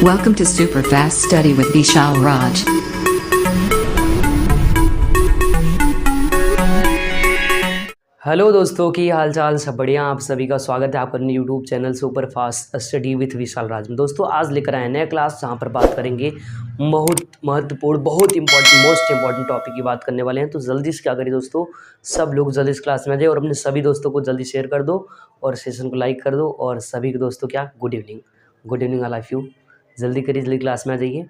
Welcome to Superfast Study with Vishal Raj. Hello दोस्तों, की हाल चाल सब बढ़िया। आप सभी का स्वागत है आपका अपने YouTube channel super fast study with Vishal Raj में। दोस्तों आज लेकर आए नया क्लास जहाँ पर बात करेंगे बहुत महत्वपूर्ण, बहुत इंपॉर्टेंट, मोस्ट इंपॉर्टेंट टॉपिक की बात करने वाले हैं। तो जल्दी से क्या करिए दोस्तों, सब लोग जल्दी इस क्लास में आ जाए और अपने सभी दोस्तों को जल्दी शेयर कर दो और सेशन को लाइक कर दो। और सभी के दोस्तों क्या, good evening, I love you. जल्दी करिए, जल्दी क्लास में आ जाइए।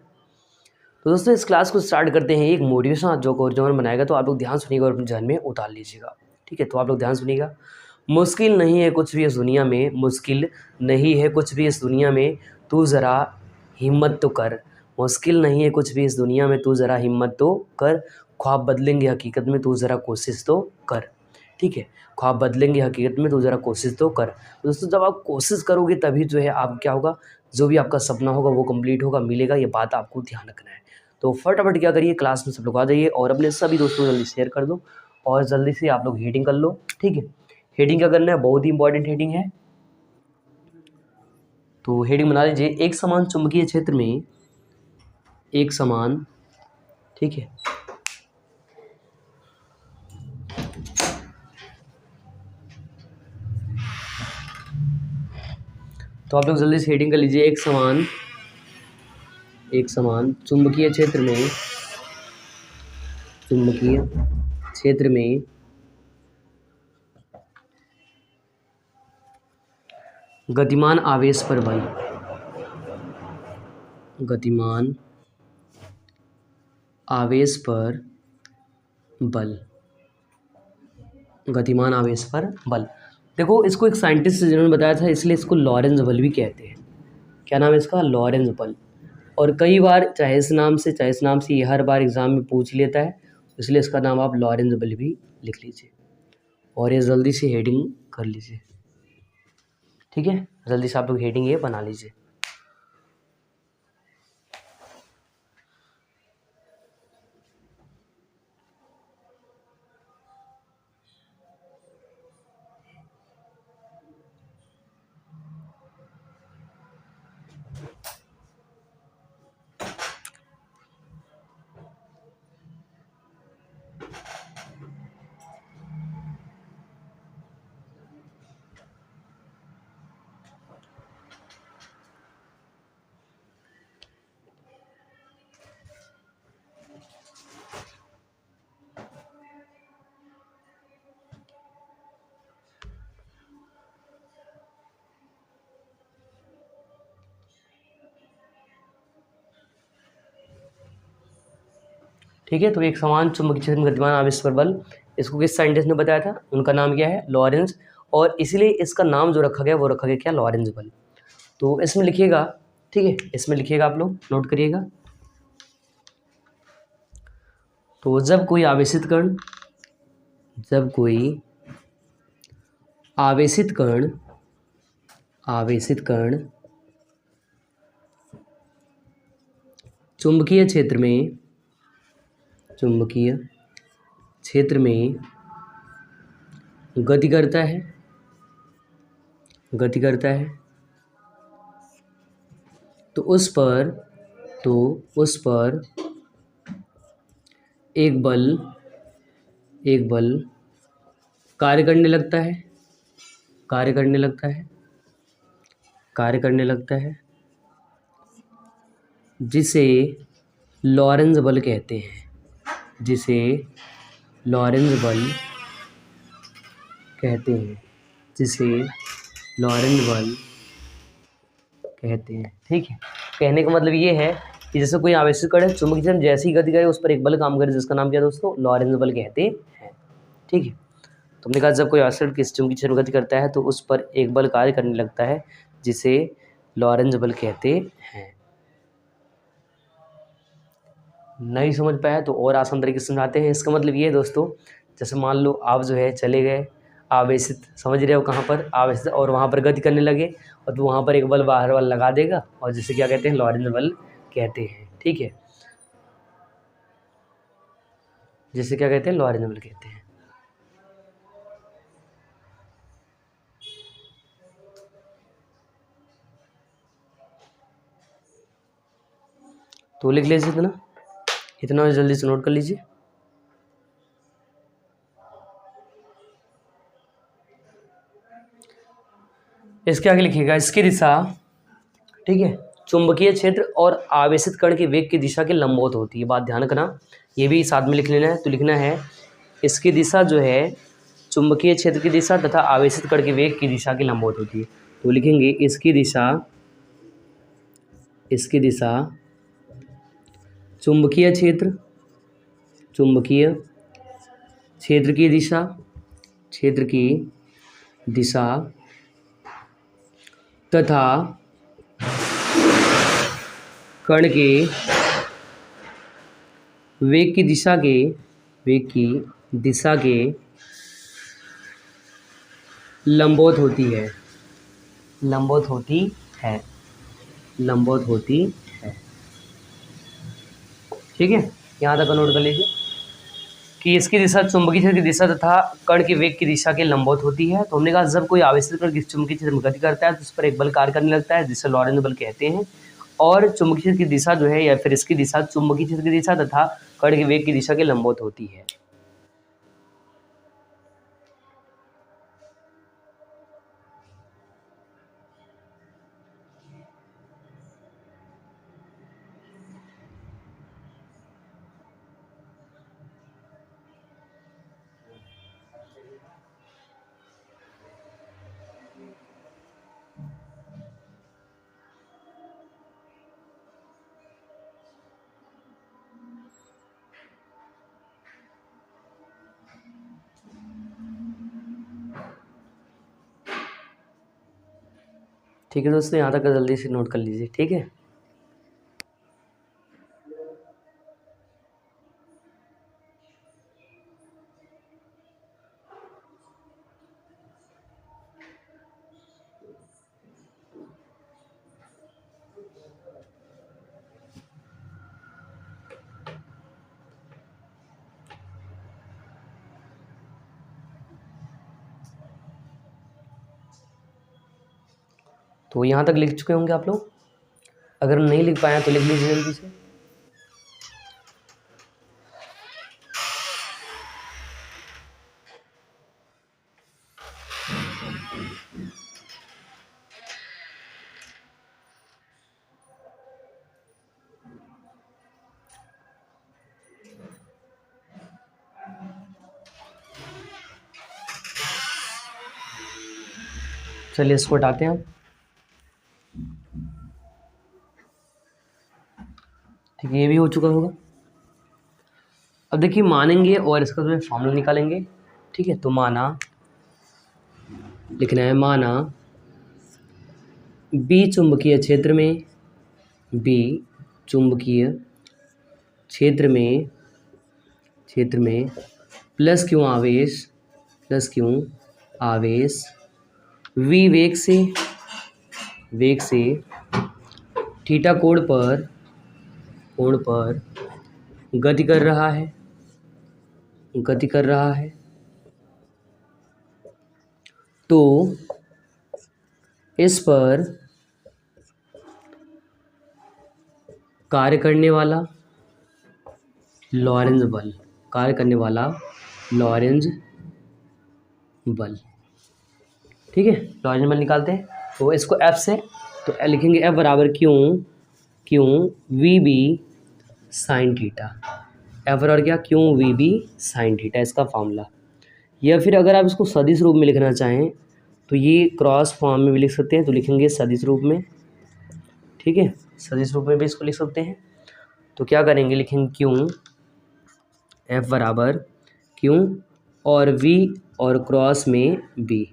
तो दोस्तों इस क्लास को स्टार्ट करते हैं। एक मोटिवेशन जो कोर्जन बनाएगा, तो आप लोग ध्यान सुनिएगा और अपने ध्यान में उतार लीजिएगा। ठीक है, तो आप लोग ध्यान सुनिएगा। मुश्किल नहीं है कुछ भी इस दुनिया में, मुश्किल नहीं है कुछ भी इस दुनिया में, तू ज़रा हिम्मत तो कर। मुश्किल नहीं है कुछ भी इस दुनिया में, तू ज़रा हिम्मत तो कर। ख्वाब बदलेंगे हकीकत में, तू ज़रा कोशिश तो कर। ठीक है, ख्वाब बदलेंगे हकीकत में, तू ज़रा कोशिश तो कर। दोस्तों जब आप कोशिश करोगे तभी जो है आप क्या होगा, जो भी आपका सपना होगा वो कंप्लीट होगा, मिलेगा। ये बात आपको ध्यान रखना है। तो फटाफट क्या करिए, क्लास में सब लोग आ जाइए और अपने सभी दोस्तों को जल्दी शेयर कर दो और जल्दी से आप लोग हेडिंग कर लो। ठीक है, हेडिंग क्या करना है, बहुत ही इंपॉर्टेंट हेडिंग है। तो हेडिंग बना लीजिए, एक समान चुंबकीय क्षेत्र में, एक समान, ठीक है, तो आप लोग जल्दी से हेडिंग कर लीजिए, एक समान चुंबकीय क्षेत्र में, चुंबकीय क्षेत्र में गतिमान आवेश पर बल, गतिमान आवेश पर बल, गतिमान आवेश पर बल। देखो इसको एक साइंटिस्ट जिन्होंने बताया था, इसलिए इसको लॉरेंज बल भी कहते हैं। क्या नाम है इसका, लॉरेंज बल। और कई बार चाहे इस नाम से ये हर बार एग्जाम में पूछ लेता है, इसलिए इसका नाम आप लॉरेंज बल भी लिख लीजिए और ये जल्दी से हेडिंग कर लीजिए। ठीक है, जल्दी से आप लोग हेडिंग ये बना लीजिए। ठीक है, तो एक समान चुंबकीय क्षेत्र में गतिमान आवेश पर बल, इसको किस साइंटिस्ट ने बताया था, उनका नाम क्या है, लॉरेंज। और इसलिए इसका नाम जो रखा गया वो रखा गया क्या, लॉरेंज बल। तो इसमें लिखिएगा, ठीक है, इसमें लिखिएगा, आप लोग नोट करिएगा। तो जब कोई आवेशित कण, जब कोई आवेशित कण, आवेशित कण चुंबकीय क्षेत्र में, चुंबकीय क्षेत्र में गति करता है, गति करता है, तो उस पर, तो उस पर एक बल, एक बल कार्य करने लगता है, कार्य करने लगता है, कार्य करने लगता है, जिसे लॉरेंज बल कहते हैं, जिसे लॉरेंज बल कहते हैं, जिसे लॉरेंज बल कहते हैं। ठीक है, कहने का मतलब ये है कि जैसे कोई आवेशित कण है, चुंबकीय क्षेत्र जैसी ही गति करे उस पर एक बल काम करे, जिसका नाम क्या है दोस्तों, लॉरेंज बल कहते हैं। ठीक है, तो हमने कहा जब कोई आवेशित किस चुंबकीय क्षेत्र में गति करता है तो उस पर एक बल कार्य करने लगता है, जिसे लॉरेंज बल कहते हैं। नहीं समझ पाया तो और आसान तरीके से समझाते हैं। इसका मतलब ये है दोस्तों, जैसे मान लो आप जो है चले गए आवेशित, समझ रहे हो कहाँ पर आवेशित, और वहाँ पर गति करने लगे और तो वहाँ पर एक बल बाहर वाला लगा देगा और जिसे क्या कहते हैं, लॉरेंज बल कहते हैं। ठीक है, जिसे क्या कहते हैं, लॉरेंज बल कहते हैं। तो लिख लीजिए इतना इतना जल्दी से नोट कर लीजिए। इसके आगे लिखिएगा इसकी दिशा, ठीक है, चुंबकीय क्षेत्र और आवेशित कण के वेग की दिशा के लंबवत होती है। बात ध्यान रखना, ये भी साथ में लिख लेना है। तो लिखना है इसकी दिशा जो है चुंबकीय क्षेत्र की दिशा तथा आवेशित कण के वेग की दिशा के लंबवत होती है। तो लिखेंगे इसकी दिशा चुंबकीय क्षेत्र की दिशा तथा कण के वेग की दिशा के लंबवत होती है। ठीक है, यहाँ तक नोट कर लीजिए कि इसकी दिशा चुंबकीय क्षेत्र की दिशा तथा कण के वेग की दिशा के लंबवत होती है। तो हमने कहा जब कोई आवेशित कण चुंबकीय क्षेत्र में गति करता है तो उस पर एक बल कार्य करने लगता है जिसे लॉरेंज बल कहते हैं। और चुंबकीय क्षेत्र की दिशा जो है या फिर इसकी दिशा चुंबकीय क्षेत्र की दिशा तथा कण के वेग की दिशा के लंबवत होती है। ठीक है दोस्तों, यहाँ तक जल्दी से नोट कर लीजिए। ठीक है, तो यहाँ तक लिख चुके होंगे आप लोग। अगर नहीं लिख पाए तो लिख लीजिए जल्दी से। चलिए इसको हटाते हैं। ठीक है, ये भी हो चुका होगा। अब देखिए मानेंगे और इसका जो है फॉर्मूला निकालेंगे। ठीक है, तो माना लिखना है, माना बी चुंबकीय क्षेत्र में प्लस क्यों आवेश वी वेग से थीटा कोण पर गति कर रहा है तो इस पर कार्य करने वाला लॉरेंज बल, ठीक है, लॉरेंज बल निकालते हैं। तो इसको F से तो लिखेंगे F बराबर q v B sine theta. F बराबर क्या, q v B sine theta, इसका फॉर्मूला। या फिर अगर आप इसको सदिश रूप में लिखना चाहें तो ये क्रॉस फॉर्म में भी लिख सकते हैं, तो लिखेंगे सदिश रूप में। ठीक है, सदिश रूप में भी इसको लिख सकते हैं। तो क्या करेंगे, लिखेंगे क्यों F बराबर क्यों और V और क्रॉस में B।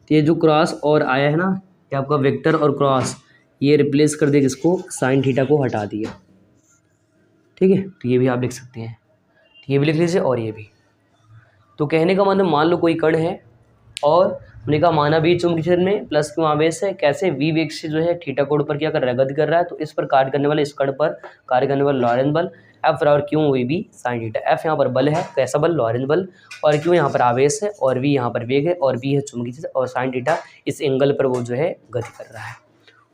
तो ये जो क्रॉस और आया है ना, ये आपका वेक्टर और क्रॉस, ये रिप्लेस कर देगा इसको, साइन थीटा को हटा दिया। ठीक है, तो ये भी आप लिख सकते हैं, ये भी लिख लीजिए और ये भी। तो कहने का मतलब मान लो कोई कण है और हमने कहा माना भी चुंबकीय क्षेत्र में प्लस क्यों आवेश है, कैसे वी वेग से जो है थीटा कोण पर क्या कर रहा है, गति कर रहा है। तो इस पर कार्य करने वाले, इस कण पर कार्य करने वाला लॉरेंज बल F बराबर q v B sine theta. F यहाँ पर बल है, कैसा बल, लॉरेंज बल, और क्यों यहाँ पर आवेश है, और V यहाँ पर वेग है, और B है चुंबकीय क्षेत्र, और साइन थीटा इस एंगल पर वो जो है गति कर रहा है।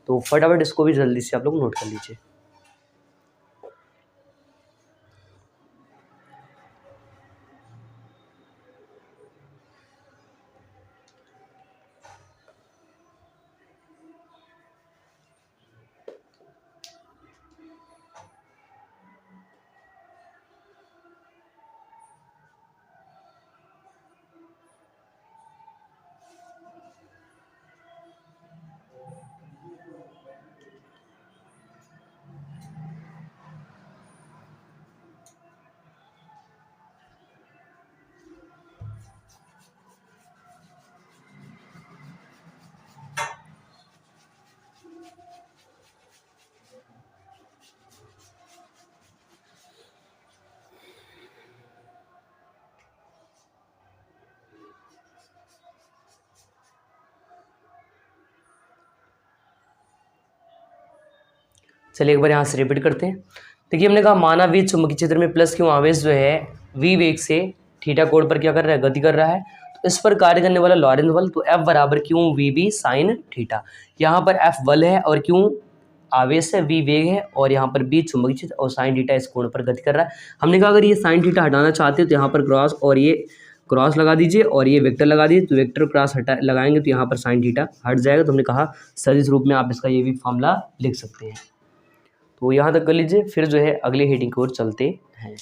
तो फटाफट इसको भी जल्दी से आप लोग नोट कर लीजिए। चलिए एक बार यहाँ से रिपीट करते हैं। देखिए हमने कहा माना वे चुंबकीय क्षेत्र में प्लस क्यू आवेश जो है v वेग से थीटा कोण पर क्या कर रहा है, गति कर रहा है। तो इस पर कार्य करने वाला लॉरेंट बल, तो F बराबर q v B sine theta. यहाँ पर F बल है और क्यू आवेश है, v वेग है और यहाँ पर b चुंबकीय क्षेत्र और साइन थीटा इस कोण पर गति कर रहा है। हमने कहा अगर ये साइन थीटा हटाना चाहते हो तो यहाँ पर क्रॉस और ये क्रॉस लगा दीजिए और ये वेक्टर लगा दीजिए। तो वेक्टर क्रॉस हटा लगाएंगे तो यहाँ पर साइन थीटा हट जाएगा। तो हमने कहा सदिश रूप में आप इसका ये भी फॉर्मूला लिख सकते हैं। तो यहाँ तक कर लीजिए, फिर जो है अगले हेडिंग की ओर चलते हैं।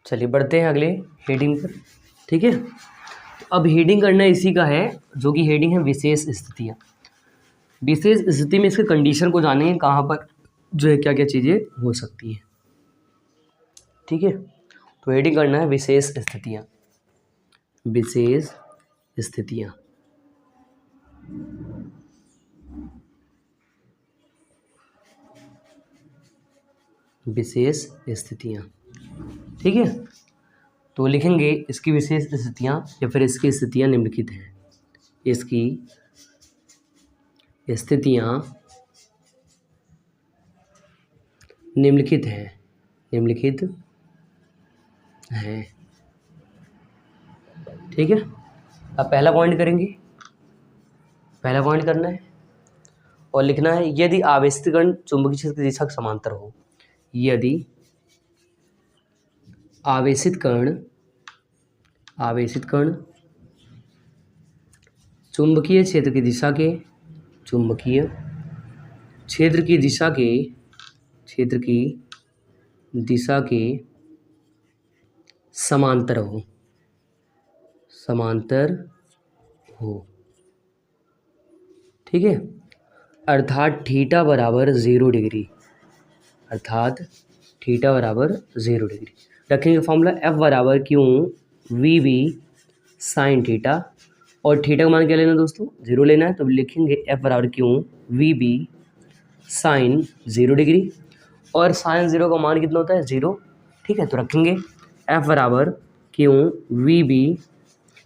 चलिए बढ़ते हैं अगले हेडिंग पर। ठीक है, अब हेडिंग करना इसी का है जो कि हेडिंग है विशेष स्थितियाँ। विशेष स्थिति में इसके कंडीशन को जानेंगे, कहाँ पर जो है क्या क्या चीज़ें हो सकती हैं। ठीक है, तो हेडिंग करना है विशेष स्थितियाँ। विशेष स्थितियाँ, विशेष स्थितियाँ। ठीक है, तो लिखेंगे इसकी विशेष स्थितियाँ या फिर इसकी स्थितियाँ निम्नलिखित हैं। इसकी स्थितियाँ निम्नलिखित हैं, निम्नलिखित हैं। ठीक है, अब पहला पॉइंट करेंगे, पहला पॉइंट करना है और लिखना है यदि आवेशित कण चुंबकीय क्षेत्र की दिशा के समांतर हो। यदि आवेशित कण चुंबकीय क्षेत्र की दिशा के चुंबकीय क्षेत्र की दिशा के क्षेत्र की दिशा के समांतर हो, समांतर हो। ठीक है, अर्थात थीटा बराबर 0 डिग्री, अर्थात थीटा बराबर 0 डिग्री। रखेंगे फॉर्मूला F बराबर q v B sine theta और थीटा का मान क्या लेना है दोस्तों, 0 लेना है। तो लिखेंगे F बराबर q v B sine 0 degree और साइन 0 का मान कितना होता है, 0। ठीक है, तो रखेंगे F बराबर क्यू वी बी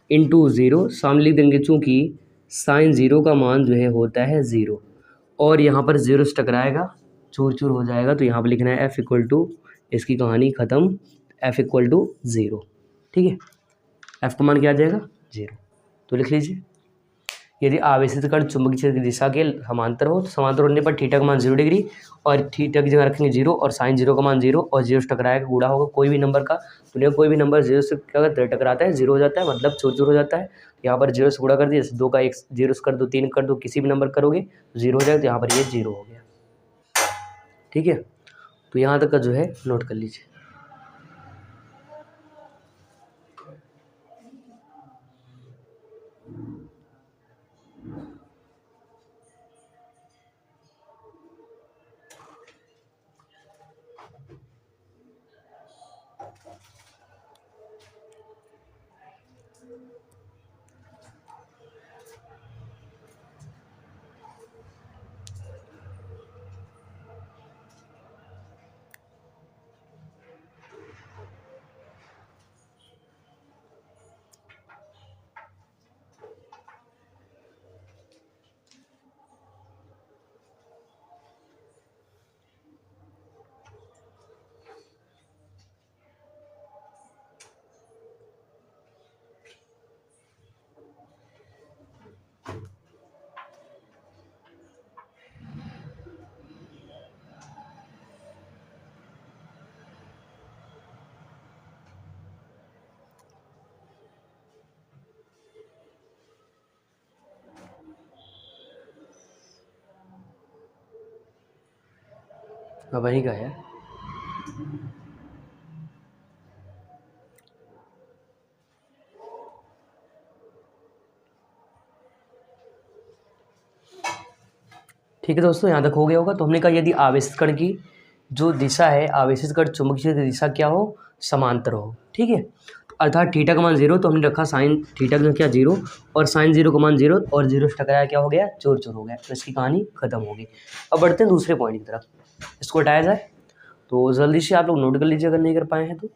इंटू 0, सामने लिख देंगे चूँकि साइन 0 का मान जो है होता है 0 और यहाँ पर 0 से टकराएगा, चूर चूर हो जाएगा। तो यहाँ पर लिखना है F इक्वल टू, इसकी कहानी ख़त्म, F इक्वल टू 0। ठीक है, F का मान क्या आ जाएगा, 0। तो लिख लीजिए यदि आवेशित कण चुंबकीय क्षेत्र की दिशा के समांतर हो, तो समांतर होने पर थीटा का मान 0 डिग्री और थीटा की जगह रखेंगे 0 और साइन 0 का मान 0 और 0 से टकराएगा, गुणा होगा कोई भी नंबर का। तो कोई भी नंबर 0 से क्या करता है, टकराता है, 0 हो जाता है, मतलब चूर चूर हो जाता है। यहाँ पर 0 से गुणा कर दिया, जैसे 2 का 1 0 से कर दो, 3 कर दो, किसी भी नंबर करोगे 0 हो जाएगा। तो यहाँ पर ये 0 हो गया। ठीक है, तो यहाँ तक का जो है नोट कर लीजिए। अब वहीं का है। ठीक है दोस्तों, यहाँ तक हो गया होगा। तो हमने कहा यदि आवेशित कण की जो दिशा है, आवेशित कण चुंबकीय दिशा क्या हो, समांतर हो। ठीक है, अर्थात थीटा का मान 0, तो हमने रखा साइन थीटा का क्या 0, और साइन 0 का मान 0, और 0 से टकराया क्या हो गया, चोर चोर हो गया। तो इसकी कहानी खत्म हो गई। अब बढ़ते हैं दूसरे पॉइंट की तरफ, इसको हटाया जाए। तो जल्दी से आप लोग नोट कर लीजिए अगर नहीं कर पाए हैं तो,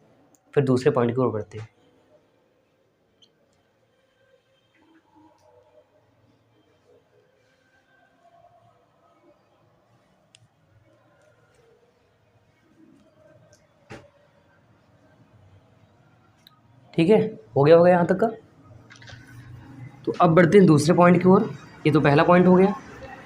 फिर दूसरे पॉइंट की ओर बढ़ते हैं। ठीक है, हो गया होगा यहाँ तक का। तो अब बढ़ते हैं दूसरे पॉइंट की ओर। ये तो पहला पॉइंट हो गया।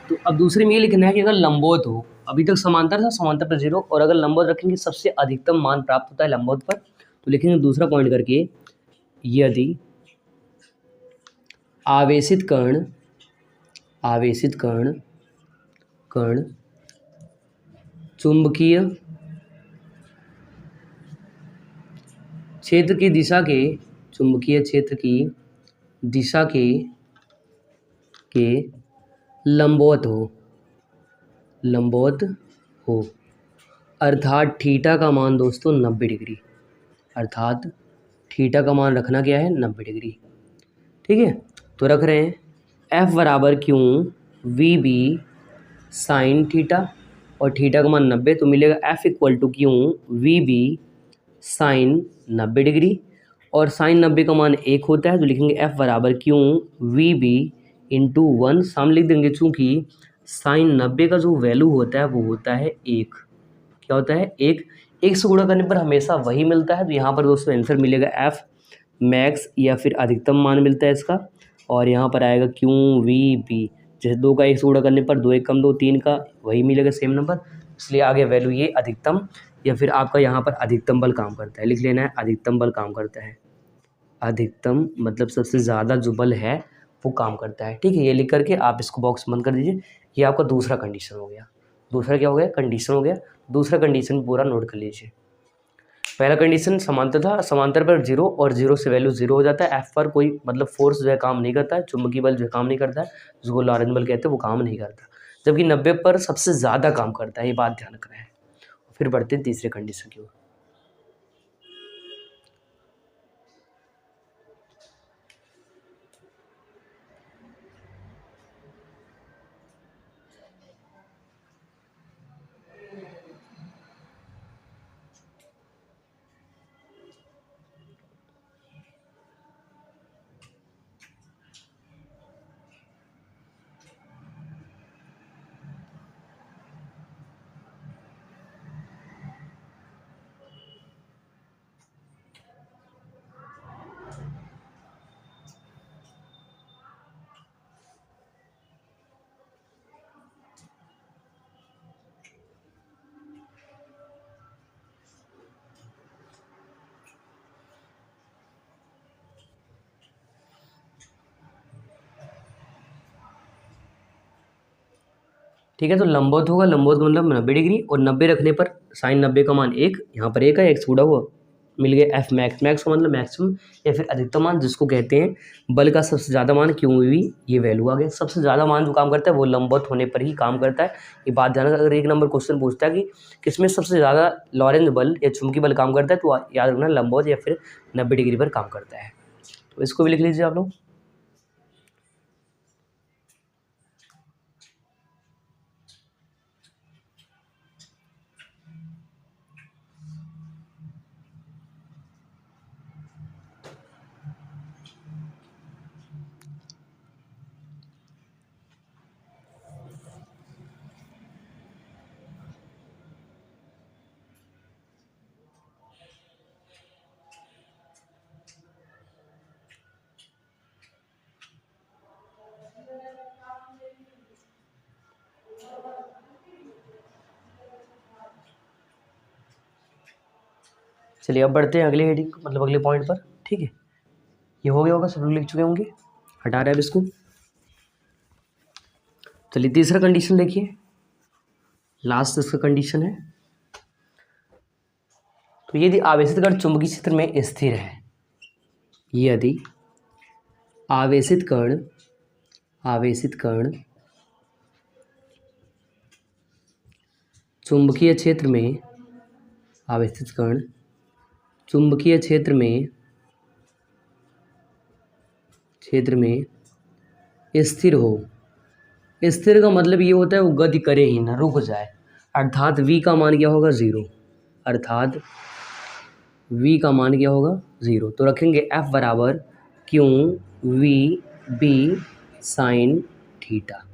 तो अब दूसरे में ये लिखना है कि अगर लंबवत हो, अभी तक समांतर था, समांतर पर 0, और अगर लंबवत रखेंगे सबसे अधिकतम मान प्राप्त होता है लंबवत पर। तो लिखेंगे दूसरा पॉइंट करके, यदि आवेशित कण कण चुंबकीय क्षेत्र की दिशा के चुंबकीय क्षेत्र की दिशा के लंबवत हो, अर्थात थीटा का मान दोस्तों 90 डिग्री, अर्थात थीटा का मान रखना क्या है, 90 डिग्री। ठीक है, तो रख रहे हैं F बराबर q v B sine theta, और थीटा का मान 90, तो मिलेगा F इक्वल टू क्यों वी बी साइन 90 डिग्री, और साइन 90 का मान 1 होता है, तो लिखेंगे F बराबर क्यों वी बी इंटू 1, सामने लिख देंगे, चूँकि साइन 90 का जो वैल्यू होता है वो होता है 1। क्या होता है, 1 से गुणा करने पर हमेशा वही मिलता है। तो यहाँ पर दोस्तों आंसर मिलेगा F मैक्स, या फिर अधिकतम मान मिलता है इसका, और यहाँ पर आएगा क्यों वी बी, जैसे 2 का 1 से गुणा करने पर 2 1 कम 2 3 का वही मिलेगा सेम नंबर, इसलिए आगे वैल्यू ये अधिकतम, या फिर आपका यहाँ पर अधिकतम बल काम करता है, लिख लेना है अधिकतम बल काम करता है। अधिकतम मतलब सबसे ज़्यादा जो बल है वो काम करता है। ठीक है, ये लिख करके आप इसको बॉक्स बंद कर दीजिए। ये आपका दूसरा कंडीशन हो गया। दूसरा क्या हो गया, कंडीशन हो गया। दूसरा कंडीशन पूरा नोट कर लीजिए। पहला कंडीशन समांतर था, समांतर पर 0, और 0 से वैल्यू 0 हो जाता है। एफ पर कोई मतलब फोर्स जो है काम नहीं करता है, चुंबकीय बल जो है काम नहीं करता है, जिसको लॉरेंट बल कहते हैं, वो काम नहीं करता, जबकि 90 पर सबसे ज़्यादा काम करता है। ये बात ध्यान रखना है। फिर बढ़ते हैं तीसरे कंडीशन की ओर। ठीक है, तो लंबवत होगा, लंबवत का मतलब 90 डिग्री, और 90 रखने पर साइन 90 का मान 1, यहाँ पर 1 है, 1 छूटा हुआ, मिल गया एफ मैक्स। मैक्स का मतलब मैक्सिमम या फिर अधिकतम मान, जिसको कहते हैं बल का सबसे ज़्यादा मान, क्यों भी ये वैल्यू आ गया। सबसे ज़्यादा मान जो काम करता है वो लंबवत होने पर ही काम करता है। ये बात ध्यान रखना। अगर 1 नंबर क्वेश्चन पूछता है कि किसमें सबसे ज़्यादा लॉरेंट बल या चुंबकीय बल काम करता है, तो याद रखना लंबवत या फिर 90 डिग्री पर काम करता है। तो इसको भी लिख लीजिए आप लोग। चलिए अब बढ़ते हैं अगले हेडिंग मतलब अगले पॉइंट पर। ठीक है, ये हो गया होगा, सब लोग लिख चुके होंगे। हटा रहे हैं अब इसको। चलिए तीसरा कंडीशन देखिए, लास्ट इसका कंडीशन है। तो यदि आवेशित कण चुंबकीय क्षेत्र में स्थिर है, यदि आवेशित कण चुंबकीय क्षेत्र में अवस्थित कण चुंबकीय क्षेत्र में स्थिर हो। स्थिर का मतलब ये होता है वो गति करे ही ना, रुक जाए, अर्थात v का मान क्या होगा 0, अर्थात v का मान क्या होगा 0। तो रखेंगे F बराबर q v B sine theta,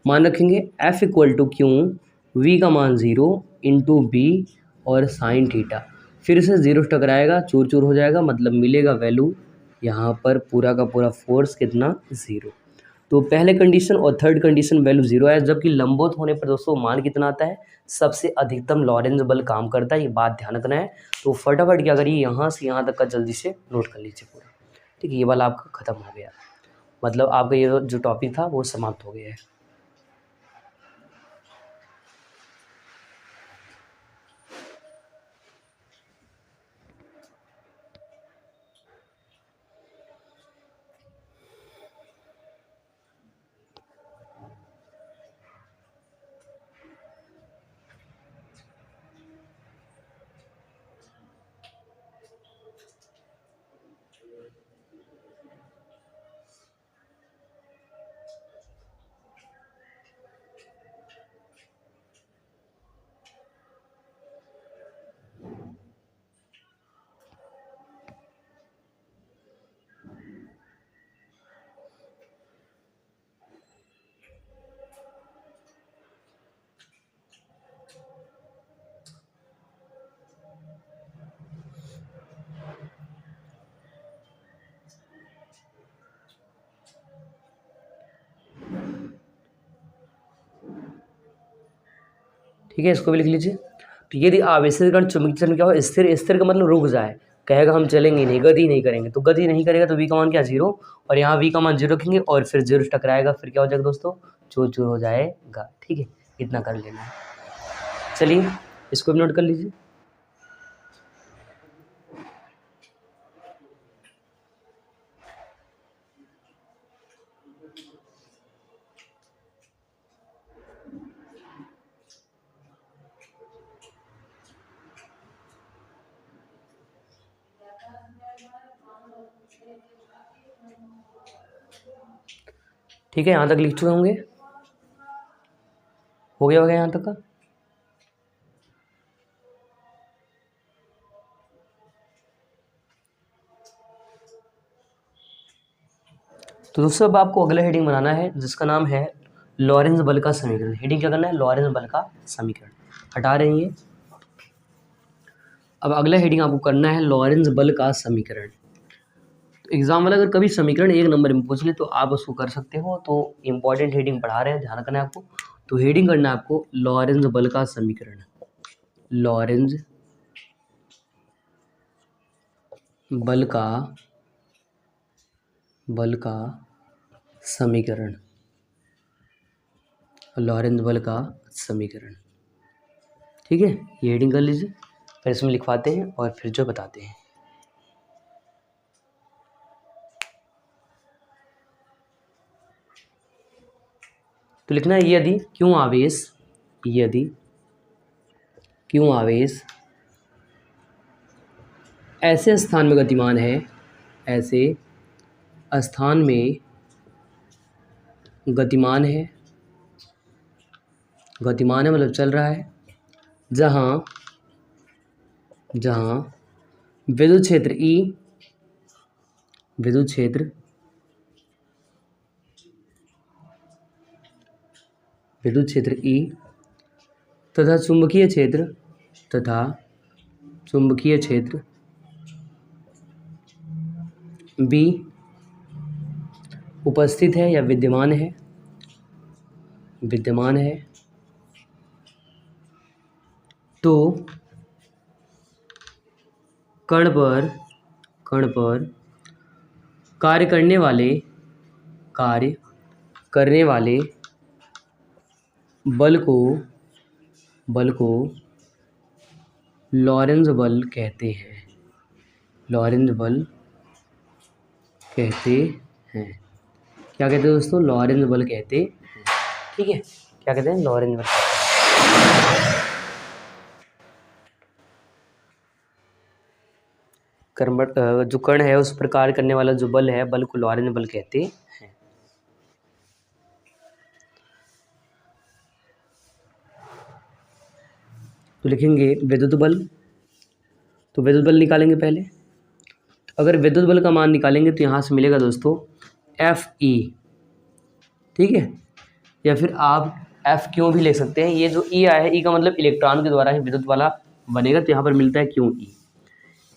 मान रखेंगे F equal to q v का मान 0 इंटू बी और साइन थीटा। फिर से 0 टकराएगा, चूर चूर हो जाएगा, मतलब मिलेगा वैल्यू यहाँ पर पूरा का पूरा फोर्स कितना 0। तो पहले कंडीशन और थर्ड कंडीशन वैल्यू 0 है, जबकि लंबवत होने पर दोस्तों मान कितना आता है, सबसे अधिकतम लॉरेंज बल काम करता है, ये बात ध्यान रखना है। तो फटाफट क्या करिए, यहाँ से यहाँ तक का जल्दी से नोट कर लीजिए पूरा, ठीक है। ये वाला आपका ख़त्म हो गया, मतलब आपका ये जो टॉपिक था वो समाप्त हो गया है। ठीक है, इसको भी लिख लीजिए। तो यदि आवेशित कण चुंबकीय क्षेत्र में क्या हो, स्थिर, स्थिर का मतलब रुक जाए, कहेगा हम चलेंगे नहीं, गति नहीं करेंगे, तो गति नहीं करेगा तो v का मान क्या 0, और यहाँ v का मान 0 रखेंगे और फिर 0 टकराएगा, फिर क्या हो जाएगा दोस्तों, चूर चूर हो जाएगा। ठीक है, इतना कर लेना है। चलिए इसको भी नोट कर लीजिए। ठीक है, यहाँ तक लिख चुके होंगे, हो गया यहाँ तक का। तो दोस्तों अब आपको अगला हेडिंग बनाना है जिसका नाम है लॉरेंज बल का समीकरण। हेडिंग क्या करना है, लॉरेंज बल का समीकरण, हटा रहे हैं ये। अब अगला हेडिंग आपको करना है लॉरेंज बल का समीकरण। तो एग्जाम वाला अगर कभी समीकरण 1 नंबर में पूछ ले तो आप उसको कर सकते हो, तो इम्पॉर्टेंट हेडिंग पढ़ा रहे हैं, ध्यान रखना है आपको। तो हेडिंग करना है आपको लॉरेंज बल का समीकरण, लॉरेंज बल का समीकरण, लॉरेंज बल का समीकरण। ठीक है, ये हेडिंग कर लीजिए, फिर इसमें लिखवाते हैं और फिर जो बताते हैं। तो लिखना है यदि क्यों आवेश ऐसे स्थान में गतिमान है, ऐसे स्थान में गतिमान है मतलब चल रहा है, जहाँ विद्युत क्षेत्र E तथा चुंबकीय क्षेत्र B उपस्थित है या विद्यमान है, तो कण पर कार्य करने वाले बल को लॉरेंज बल कहते हैं, क्या कहते हैं दोस्तों, लॉरेंज बल कहते हैं। ठीक है, क्या कहते हैं, लॉरेंज बल। जो कण है उस पर कार्य करने वाला जो बल है, बल को लॉरेंज बल कहते हैं। तो लिखेंगे विद्युत बल। तो विद्युत बल निकालेंगे पहले। अगर विद्युत बल का मान निकालेंगे तो यहाँ से मिलेगा दोस्तों Fe, ठीक है, या फिर आप F क्यों भी ले सकते हैं। ये जो E आया है, E का मतलब इलेक्ट्रॉन के द्वारा ही विद्युत वाला बनेगा, तो यहाँ पर मिलता है क्यों E।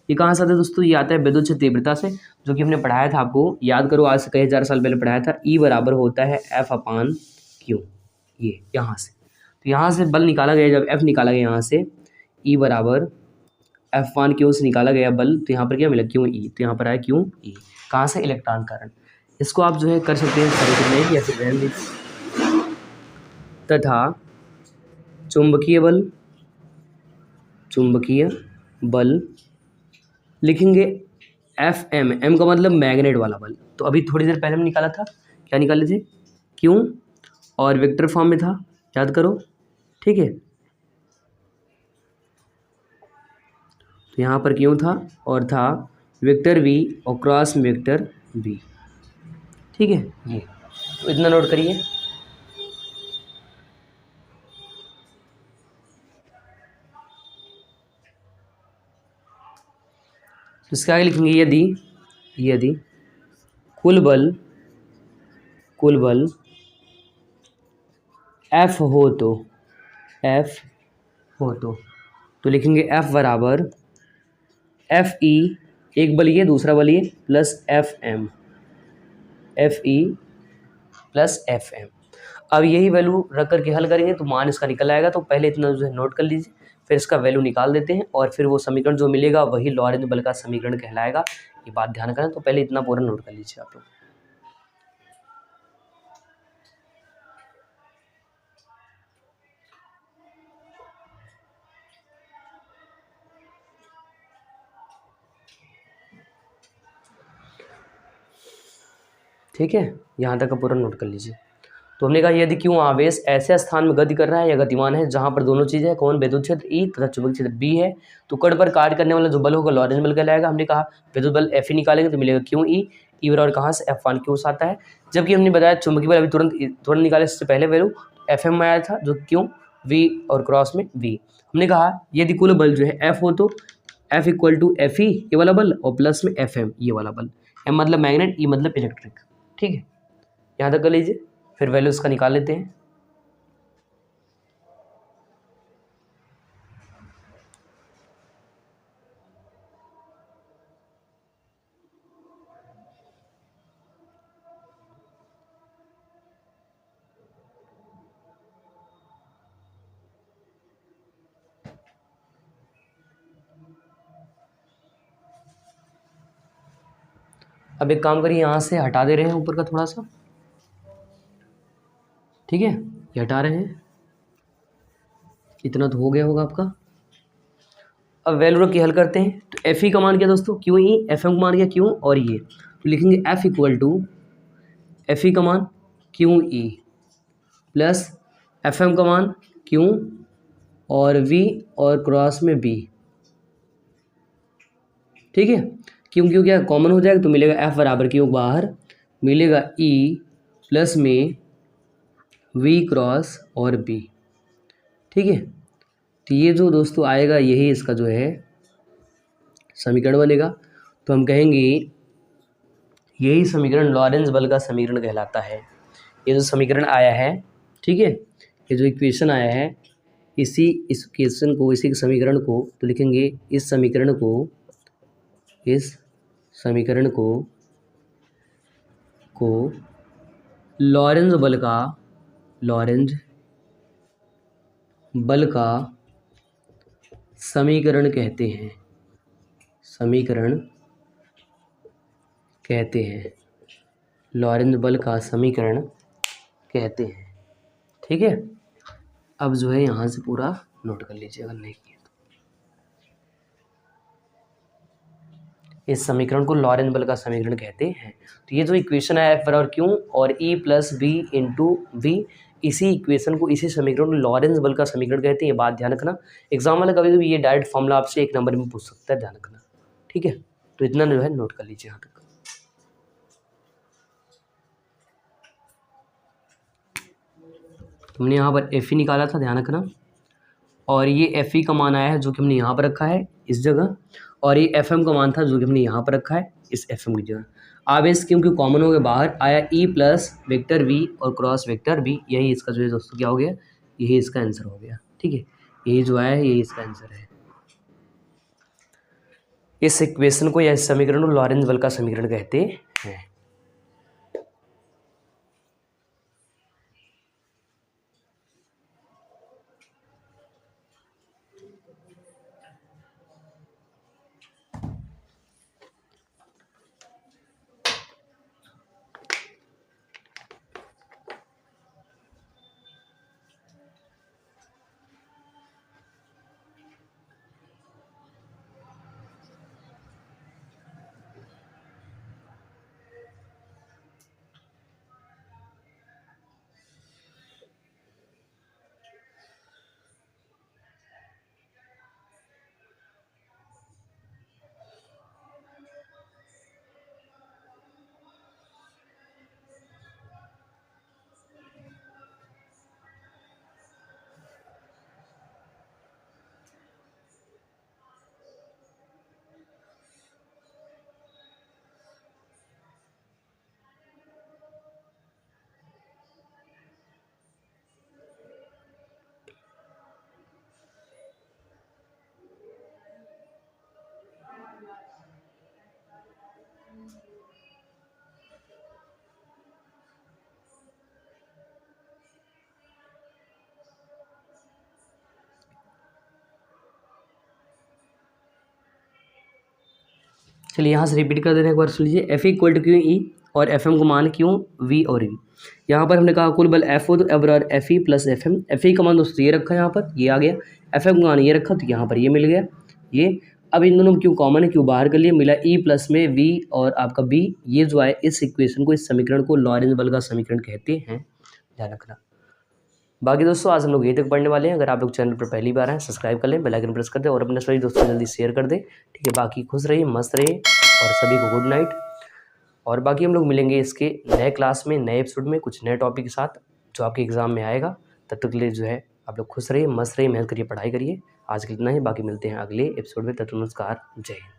ये कहाँ से आता है दोस्तों, ये आता है विद्युत क्षेत्र तीव्रता से, जो कि हमने पढ़ाया था, आपको याद करो, आज से कई हज़ार साल पहले पढ़ाया था। E बराबर होता है F/Q, ये यहाँ से। तो यहाँ से बल निकाला गया, जब F निकाला गया यहाँ से, E बराबर F/Q से निकाला गया बल, तो यहाँ पर क्या मिला, क्यों E। तो यहाँ पर आया क्यों E, कहाँ से, इलेक्ट्रॉन कारण। इसको आप जो है कर सकते हैं समीकरण या फिर रहने दीजिए। तथा चुंबकीय बल लिखेंगे Fm, M का मतलब मैग्नेट वाला बल। तो अभी थोड़ी देर पहले हम निकाला था, क्या निकाले थे, क्यों, और वेक्टर फॉर्म में था, याद करो, ठीक है। तो यहाँ पर क्यों था, और था वेक्टर V और क्रॉस में वेक्टर V, ठीक है। ये तो इतना नोट करिए। तो इसके आगे लिखेंगे यदि कुल बल F हो तो लिखेंगे F बराबर Fe, एक बल ये, दूसरा बल ये, plus Fm, Fe plus Fm। अब यही वैल्यू रख करके हल करेंगे तो मान इसका निकल आएगा। तो पहले इतना जो है नोट कर लीजिए, फिर इसका वैल्यू निकाल देते हैं, और फिर वो समीकरण जो मिलेगा वही लॉरेंज बल का समीकरण कहलाएगा। ये बात ध्यान करें। तो पहले इतना पूरा नोट कर लीजिए आप लोग। ठीक है, यहाँ तक का पूरा नोट कर लीजिए। तो हमने कहा यदि क्यों आवेश ऐसे स्थान में गति कर रहा है या गतिमान है जहाँ पर दोनों चीज़ें हैं, कौन, विद्युत क्षेत्र E तथा चुंबकीय क्षेत्र B है, तो कण पर कार्य करने वाला जो बल होगा लॉरेंज बल कहलाएगा। हमने कहा विद्युत बल Fe निकालेंगे तो मिलेगा क्यों E बराबर कहाँ से, F/Q से आता है। जबकि हमने बताया चुंबकीय बल अभी तुरंत निकाले, इससे पहले वैल्यू Fm में आया था, जो क्यों V और क्रॉस में V। हमने कहा यदि कुल बल जो है F हो तो F = Fe ये वाला बल, और प्लस में Fm ये वाला बल। M मतलब मैग्नेट, E मतलब इलेक्ट्रिक, ठीक है। यहाँ तक कर लीजिए, फिर वैल्यू इसका निकाल लेते हैं। अब एक काम करिए, यहाँ से हटा दे रहे हैं ऊपर का थोड़ा सा, ठीक है, ये हटा रहे हैं। इतना तो हो गया होगा आपका। अब वैल्यू रख के हल करते हैं। तो Fe का मान क्या दोस्तों, क्यों E, Fm का मान क्या, क्यों, और ये तो लिखेंगे F = Fe का मान क्यों E प्लस Fm का मान क्यों और V और क्रॉस में B, ठीक है। क्यों क्या कॉमन हो जाएगा तो मिलेगा F बराबर क्यों, बाहर मिलेगा E प्लस में V क्रॉस और B, ठीक है। तो ये जो दोस्तों आएगा यही इसका जो है समीकरण बनेगा। तो हम कहेंगे यही समीकरण लॉरेंज बल का समीकरण कहलाता है। ये जो समीकरण आया है, ठीक है, ये जो इक्वेशन आया है, इस इक्वेशन को, इसी समीकरण को, तो लिखेंगे इस समीकरण को लॉरेंज बल का समीकरण कहते हैं, लॉरेंज बल का समीकरण कहते हैं, ठीक है। अब जो है यहाँ से पूरा नोट कर लीजिए अगर नहीं किया तो। इस समीकरण को लॉरेंज बल का समीकरण कहते हैं। तो ये जो इक्वेशन है F बराबर क्यों और E plus B into V, इसी इक्वेशन को, इसी समीकरण को लॉरेंज बल का समीकरण कहते हैं। ये बात ध्यान रखना, एग्जाम वाला कभी कभी ये डायरेक्ट फॉर्मूला आपसे 1 नंबर में पूछ सकता है, ध्यान रखना, ठीक है। तो इतना जो है नोट कर लीजिए यहाँ तक। हमने यहाँ पर एफ ई निकाला था, ध्यान रखना, और ये एफ ई का मान आया है जो कि हमने यहाँ पर रखा है इस जगह, और ये एफ एम का मान था जो कि हमने यहाँ पर रखा है इस एफ एम की जगह। आवेश क्योंकि कॉमन हो गया बाहर आया ई प्लस वेक्टर वी और क्रॉस वेक्टर बी, यही इसका जो है दोस्तों क्या हो गया, यही इसका आंसर हो गया। ठीक है, यही जो आया है यही इसका आंसर है। इस इक्वेशन को या इस समीकरण को लॉरेंज बल का समीकरण कहते हैं। चलिए यहाँ से रिपीट कर दे रहे हैं एक बार, सुन लीजिए। F equal to Q E और एफ एम का मान क्यों वी और वी। यहाँ पर हमने कहा कुल बल एफ हो तो एफ बराबर F E plus F M. F E का मान दोस्तों ये रखा है यहाँ पर, ये आ गया। एफ एम का मान ये रखा तो यहाँ पर ये मिल गया ये। अब इन दोनों में क्यों कॉमन है, क्यों बाहर कर लिए, मिला ई प्लस में वी और आपका बी। ये जो है इस इक्वेशन को, इस समीकरण को लॉरेंज बल का समीकरण कहते हैं, ध्यान रखना। बाकी दोस्तों आज हम लोग यहीं तक पढ़ने वाले हैं। अगर आप लोग चैनल पर पहली बार हैं सब्सक्राइब कर लें, बेल आइकन प्रेस कर दें और अपने सभी दोस्तों को जल्दी शेयर कर दें। ठीक है, बाकी खुश रहिए, मस्त रहिए और सभी को गुड नाइट। और बाकी हम लोग मिलेंगे इसके नए क्लास में, नए एपिसोड में, कुछ नए टॉपिक के साथ जो आपके एग्जाम में आएगा। तब तक के लिए जो है आप लोग खुश रहिए, मस्त रहिए, मेहनत करिए, पढ़ाई करिए। आज के लिए इतना ही, बाकी मिलते हैं अगले एपिसोड में। तब तक नमस्कार, जय हिंद।